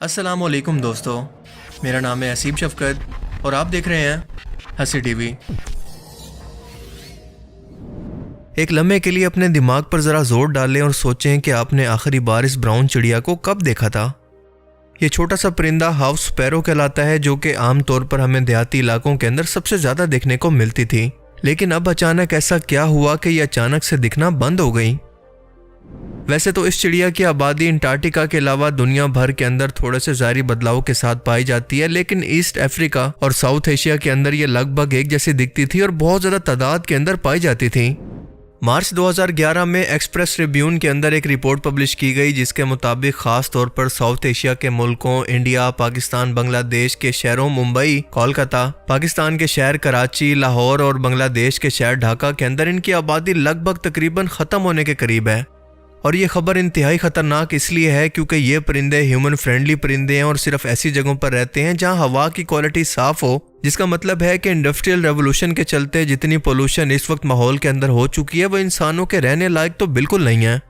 अस्सलामुअलैकुम दोस्तों, मेरा नाम है असीम शफकत और आप देख रहे हैं हंसी टीवी। एक लम्हे के लिए अपने दिमाग पर ज़रा जोर डालें और सोचें कि आपने आखिरी बार इस ब्राउन चिड़िया को कब देखा था। ये छोटा सा परिंदा हाउस स्पैरो कहलाता है, जो कि आमतौर पर हमें देहाती इलाकों के अंदर सबसे ज़्यादा देखने को मिलती थी। लेकिन अब अचानक ऐसा क्या हुआ कि ये अचानक से दिखना बंद हो गई। वैसे तो इस चिड़िया की आबादी अंटार्कटिका के अलावा दुनिया भर के अंदर थोड़े से ज़ाहिरी बदलाव के साथ पाई जाती है, लेकिन ईस्ट अफ्रीका और साउथ एशिया के अंदर ये लगभग एक जैसी दिखती थी और बहुत ज़्यादा तादाद के अंदर पाई जाती थी। मार्च 2011 में एक्सप्रेस ट्रिब्यून के अंदर एक रिपोर्ट पब्लिश की गई, जिसके मुताबिक ख़ास तौर पर साउथ एशिया के मुल्कों इंडिया, पाकिस्तान, बांग्लादेश के शहरों मुंबई, कोलकाता, पाकिस्तान के शहर कराची, लाहौर और बांग्लादेश के शहर ढाका के अंदर इनकी आबादी लगभग तकरीबन ख़त्म होने के करीब है। और ये खबर इंतहाई ख़तरनाक इसलिए है क्योंकि ये परिंदे ह्यूमन फ्रेंडली परिंदे हैं और सिर्फ ऐसी जगहों पर रहते हैं जहां हवा की क्वालिटी साफ़ हो, जिसका मतलब है कि इंडस्ट्रियल रेवोल्यूशन के चलते जितनी पोल्यूशन इस वक्त माहौल के अंदर हो चुकी है वो इंसानों के रहने लायक तो बिल्कुल नहीं है।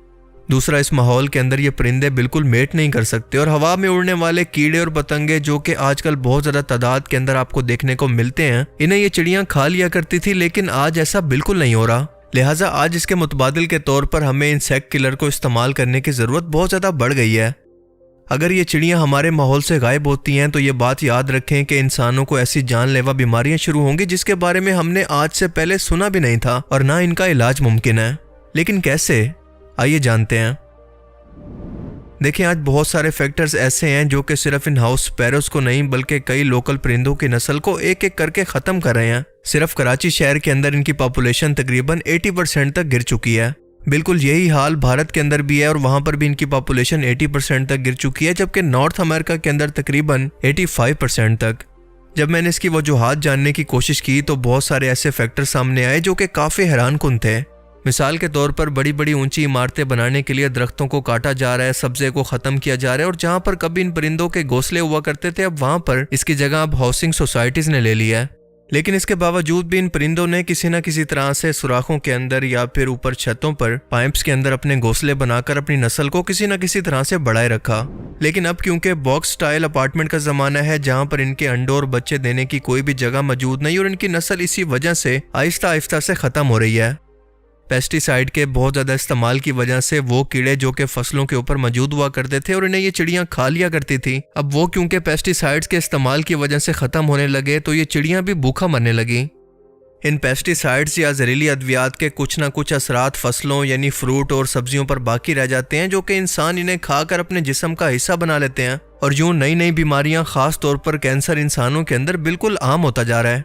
दूसरा, इस माहौल के अंदर ये परिंदे बिल्कुल मेट नहीं कर सकते और हवा में उड़ने वाले कीड़े और पतंगे जो कि आजकल बहुत ज़्यादा तादाद के अंदर आपको देखने को मिलते हैं, इन्हें ये चिड़ियाँ खा लिया करती थी, लेकिन आज ऐसा बिल्कुल नहीं हो रहा। लिहाजा आज इसके मुतबादिल के तौर पर हमें इंसेक्ट किलर को इस्तेमाल करने की ज़रूरत बहुत ज़्यादा बढ़ गई है। अगर ये चिड़ियाँ हमारे माहौल से गायब होती हैं तो ये बात याद रखें कि इंसानों को ऐसी जानलेवा बीमारियां शुरू होंगी जिसके बारे में हमने आज से पहले सुना भी नहीं था और ना इनका इलाज मुमकिन है। लेकिन कैसे, आइए जानते हैं। देखिए, आज बहुत सारे फैक्टर्स ऐसे हैं जो कि सिर्फ इन हाउस स्पैरोज को नहीं बल्कि कई लोकल परिंदों की नस्ल को एक एक करके ख़त्म कर रहे हैं। सिर्फ कराची शहर के अंदर इनकी पॉपुलेशन तकरीबन 80% तक गिर चुकी है। बिल्कुल यही हाल भारत के अंदर भी है और वहाँ पर भी इनकी पॉपुलेशन 80% तक गिर चुकी है, जबकि नॉर्थ अमेरिका के अंदर तकरीबन 85% तक। जब मैंने इसकी वजूहात जानने की कोशिश की तो बहुत सारे ऐसे फैक्टर सामने आए जो कि काफ़ी हैरानकुन थे। मिसाल के तौर पर बड़ी बड़ी ऊंची इमारतें बनाने के लिए दरख्तों को काटा जा रहा है, सब्जे को ख़त्म किया जा रहा है और जहाँ पर कभी इन परिंदों के घोंसले हुआ करते थे अब वहाँ पर इसकी जगह अब हाउसिंग सोसाइटीज़ ने ले लिया है। लेकिन इसके बावजूद भी इन परिंदों ने किसी न किसी तरह से सुराखों के अंदर या फिर ऊपर छतों पर पाइप्स के अंदर अपने घोंसले बनाकर अपनी नस्ल को किसी न किसी तरह से बढ़ाए रखा। लेकिन अब क्योंकि बॉक्स स्टाइल अपार्टमेंट का ज़माना है जहाँ पर इनके अंडों और बच्चे देने की कोई भी जगह मौजूद नहीं और इनकी नस्ल इसी वजह से आहिस्ता आहिस्ता से ख़त्म हो रही है। पेस्टिसाइड के बहुत ज़्यादा इस्तेमाल की वजह से वो कीड़े जो कि फसलों के ऊपर मौजूद हुआ करते थे और इन्हें ये चिड़ियाँ खा लिया करती थी, अब वो क्योंकि पेस्टिसाइड्स के इस्तेमाल की वजह से ख़त्म होने लगे तो ये चिड़ियाँ भी भूखा मरने लगी। इन पेस्टिसाइड्स या जहरीली अद्वियात के कुछ ना कुछ असरात फसलों यानी फ्रूट और सब्जियों पर बाकी रह जाते हैं, जो कि इंसान इन्हें खाकर अपने जिस्म का हिस्सा बना लेते हैं और यूँ नई नई बीमारियाँ, ख़ास तौर पर कैंसर इंसानों के अंदर बिल्कुल आम होता जा रहा है।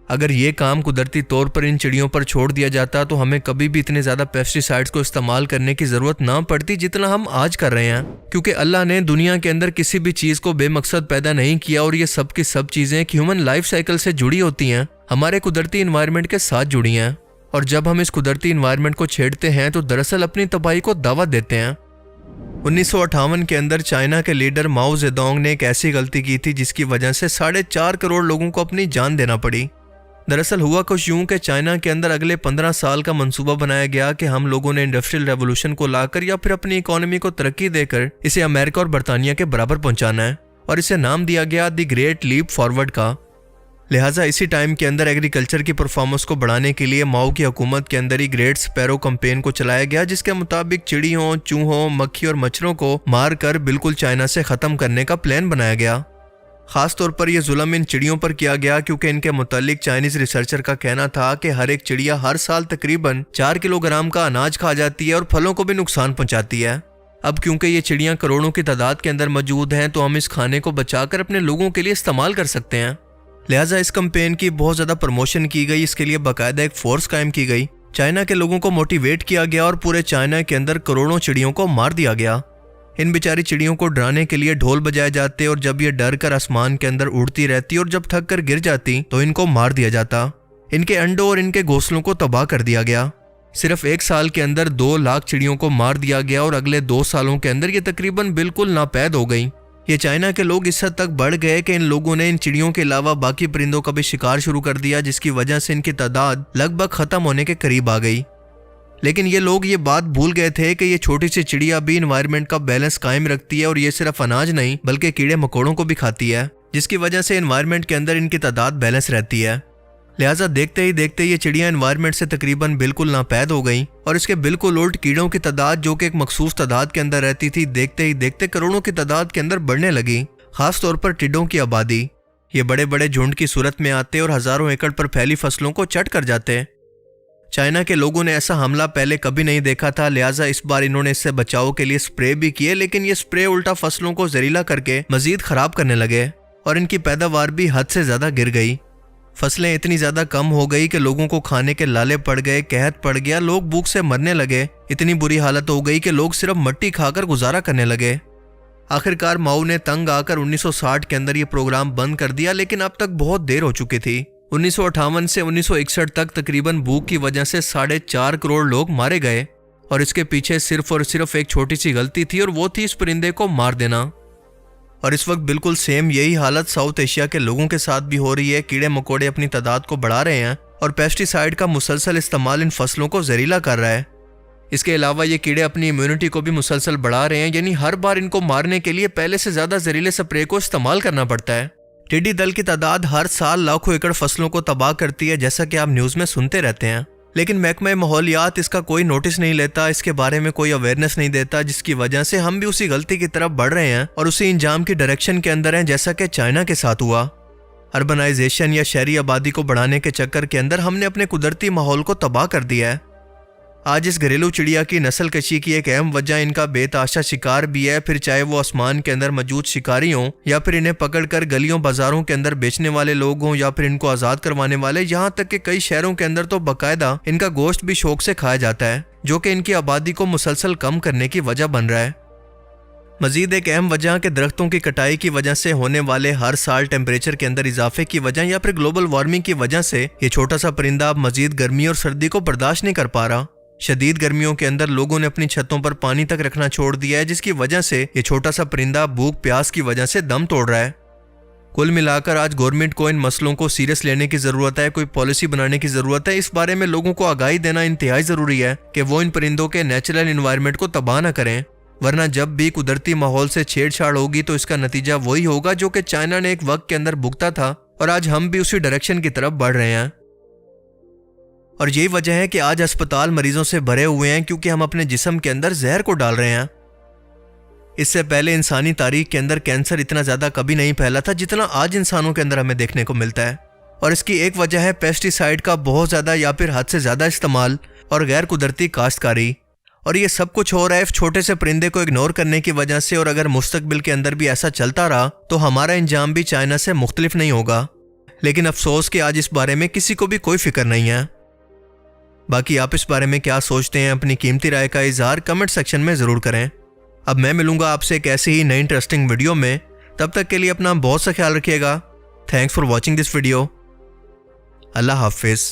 अगर ये काम कुदरती तौर पर इन चिड़ियों पर छोड़ दिया जाता तो हमें कभी भी इतने ज़्यादा पेस्टिसाइड्स को इस्तेमाल करने की ज़रूरत ना पड़ती जितना हम आज कर रहे हैं, क्योंकि अल्लाह ने दुनिया के अंदर किसी भी चीज़ को बेमकसद पैदा नहीं किया और ये सब की सब चीज़ें ह्यूमन लाइफ साइकिल से जुड़ी होती हैं, हमारे कुदरती इन्वायरमेंट के साथ जुड़ी हैं। और जब हम इस कुदरती इन्वायरमेंट को छेड़ते हैं तो दरअसल अपनी तबाही को दावत देते हैं। 1958 के अंदर चाइना के लीडर माओ जेडोंग ने एक ऐसी गलती की थी जिसकी वजह से 4.5 करोड़ लोगों को अपनी जान देना पड़ी। दरअसल हुआ कुछ यूं कि चाइना के अंदर अगले 15 साल का मंसूबा बनाया गया कि हम लोगों ने इंडस्ट्रियल रेवोल्यूशन को लाकर या फिर अपनी इकोनॉमी को तरक्की देकर इसे अमेरिका और बरतानिया के बराबर पहुंचाना है और इसे नाम दिया गया द ग्रेट लीप फॉरवर्ड का। लिहाजा इसी टाइम के अंदर एग्रीकल्चर की परफॉर्मेंस को बढ़ाने के लिए माओ की हुकूमत के अंदर ही ग्रेट स्पैरो कैंपेन को चलाया गया, जिसके मुताबिक चिड़ियों, चूहों, मक्खी और मच्छरों को मार कर बिल्कुल चाइना से ख़त्म करने का प्लान बनाया गया। ख़ास तौर पर यह जुल्म इन चिड़ियों पर किया गया क्योंकि इनके मुतालिक चाइनीज़ रिसर्चर का कहना था कि हर एक चिड़िया हर साल तकरीबन 4 किलोग्राम का अनाज खा जाती है और फलों को भी नुकसान पहुंचाती है। अब क्योंकि ये चिड़ियाँ करोड़ों की तादाद के अंदर मौजूद हैं तो हम इस खाने को बचाकर अपने लोगों के लिए इस्तेमाल कर सकते हैं। लिहाजा इस कैंपेन की बहुत ज़्यादा प्रमोशन की गई, इसके लिए बाकायदा एक फोर्स कायम की गई, चाइना के लोगों को मोटिवेट किया गया और पूरे चाइना के अंदर करोड़ों चिड़ियों को मार दिया गया। इन बेचारी चिड़ियों को डराने के लिए ढोल बजाए जाते और जब ये डर कर आसमान के अंदर उड़ती रहती और जब थक कर गिर जाती तो इनको मार दिया जाता। इनके अंडों और इनके घोंसलों को तबाह कर दिया गया। सिर्फ 1 साल के अंदर 2 लाख चिड़ियों को मार दिया गया और अगले 2 सालों के अंदर ये तकरीबन बिल्कुल नापैद हो गई। ये चाइना के लोग इस हद तक बढ़ गए कि इन लोगों ने इन चिड़ियों के अलावा बाकी परिंदों का भी शिकार शुरू कर दिया, जिसकी वजह से इनकी तादाद लगभग ख़त्म होने के करीब आ गई। लेकिन ये लोग ये बात भूल गए थे कि ये छोटी सी चिड़िया भी इन्वायरमेंट का बैलेंस कायम रखती है और ये सिर्फ अनाज नहीं बल्कि कीड़े मकोड़ों को भी खाती है, जिसकी वजह से इन्वायरमेंट के अंदर इनकी तादाद बैलेंस रहती है। लिहाजा देखते ही देखते ये चिड़िया इन्वायरमेंट से तकरीबन बिल्कुल नापैद हो गई और इसके बिल्कुल उल्ट कीड़ों की तादाद जो कि एक मखसूस तादाद के अंदर रहती थी, देखते ही देखते करोड़ों की तादाद के अंदर बढ़ने लगी। खास तौर पर टिड्डों की आबादी। ये बड़े बड़े झुंड की सूरत में आते और हजारों एकड़ पर फैली फसलों को चट कर जाते। चाइना के लोगों ने ऐसा हमला पहले कभी नहीं देखा था, लिहाजा इस बार इन्होंने इससे बचाव के लिए स्प्रे भी किए, लेकिन ये स्प्रे उल्टा फसलों को जहरीला करके मजीद खराब करने लगे और इनकी पैदावार भी हद से ज्यादा गिर गई। फसलें इतनी ज्यादा कम हो गई कि लोगों को खाने के लाले पड़ गए, कहत पड़ गया, लोग भूख से मरने लगे। इतनी बुरी हालत हो गई कि लोग सिर्फ मट्टी खाकर गुजारा करने लगे। आखिरकार माओ ने तंग आकर 1960 के अंदर ये प्रोग्राम बंद कर दिया, लेकिन अब तक बहुत देर हो चुकी थी। 1958 से 1961 तक तकरीबन भूख की वजह से 4.5 करोड़ लोग मारे गए और इसके पीछे सिर्फ और सिर्फ एक छोटी सी गलती थी और वो थी इस परिंदे को मार देना। और इस वक्त बिल्कुल सेम यही हालत साउथ एशिया के लोगों के साथ भी हो रही है। कीड़े मकोड़े अपनी तादाद को बढ़ा रहे हैं और पेस्टिसाइड का मुसलसल इस्तेमाल इन फसलों को जहरीला कर रहा है। इसके अलावा ये कीड़े अपनी इम्यूनिटी को भी मुसलसल बढ़ा रहे हैं, यानी हर बार इनको मारने के लिए पहले से ज्यादा जहरीले स्प्रे को इस्तेमाल करना पड़ता है। टिड्डी दल की तादाद हर साल लाखों एकड़ फसलों को तबाह करती है, जैसा कि आप न्यूज में सुनते रहते हैं, लेकिन महकमा माहौलियात इसका कोई नोटिस नहीं लेता, इसके बारे में कोई अवेयरनेस नहीं देता, जिसकी वजह से हम भी उसी गलती की तरफ बढ़ रहे हैं और उसी इंजाम की डायरेक्शन के अंदर हैं, जैसा कि चाइना के साथ हुआ। अर्बनाइजेशन या शहरी आबादी को बढ़ाने के चक्कर के अंदर हमने अपने कुदरती माहौल को तबाह कर दिया है। आज इस घरेलू चिड़िया की नस्ल कशी की एक अहम वजह इनका बेताशा शिकार भी है, फिर चाहे वो आसमान के अंदर मौजूद शिकारी हों या फिर इन्हें पकड़कर गलियों बाजारों के अंदर बेचने वाले लोग हों या फिर इनको आज़ाद करवाने वाले। यहाँ तक कि कई शहरों के अंदर तो बाकायदा इनका गोश्त भी शौक से खाया जाता है, जो कि इनकी आबादी को मुसलसल कम करने की वजह बन रहा है। मजीद एक अहम वजह के दरख्तों की कटाई की वजह से होने वाले हर साल टेम्परेचर के अंदर इजाफे की वजह या फिर ग्लोबल वार्मिंग की वजह से ये छोटा सा परिंदा अब मजीद गर्मी और सर्दी को बर्दाश्त नहीं कर पा रहा। शदीद गर्मियों के अंदर लोगों ने अपनी छतों पर पानी तक रखना छोड़ दिया है, जिसकी वजह से ये छोटा सा परिंदा भूख प्यास की वजह से दम तोड़ रहा है। कुल मिलाकर आज गवर्नमेंट को इन मसलों को सीरियस लेने की जरूरत है, कोई पॉलिसी बनाने की जरूरत है। इस बारे में लोगों को आगाही देना इंतहाई जरूरी है कि वो इन परिंदों के नेचुरल एनवायरनमेंट को तबाह न करें, वरना जब भी कुदरती माहौल से छेड़छाड़ होगी तो इसका नतीजा वही होगा जो कि चाइना ने एक वक्त के अंदर भुगता था और आज हम भी उसी डायरेक्शन की तरफ बढ़ रहे हैं। और यही वजह है कि आज अस्पताल मरीजों से भरे हुए हैं, क्योंकि हम अपने जिस्म के अंदर जहर को डाल रहे हैं। इससे पहले इंसानी तारीख के अंदर कैंसर इतना ज्यादा कभी नहीं फैला था जितना आज इंसानों के अंदर हमें देखने को मिलता है। और इसकी एक वजह है पेस्टिसाइड का बहुत ज्यादा या फिर हद से ज्यादा इस्तेमाल और गैर कुदरती काश्तकारी। और ये सब कुछ हो रहा है छोटे से परिंदे को इग्नोर करने की वजह से। और अगर मुस्तकबिल के अंदर भी ऐसा चलता रहा तो हमारा इंजाम भी चाइना से मुख्तलिफ नहीं होगा। लेकिन अफसोस कि आज इस बारे में किसी को भी कोई फिक्र नहीं है। बाकी आप इस बारे में क्या सोचते हैं, अपनी कीमती राय का इजहार कमेंट सेक्शन में जरूर करें। अब मैं मिलूंगा आपसे एक ऐसी ही नई इंटरेस्टिंग वीडियो में, तब तक के लिए अपना बहुत सा ख्याल रखिएगा। Thanks for watching this video. Allah Hafiz.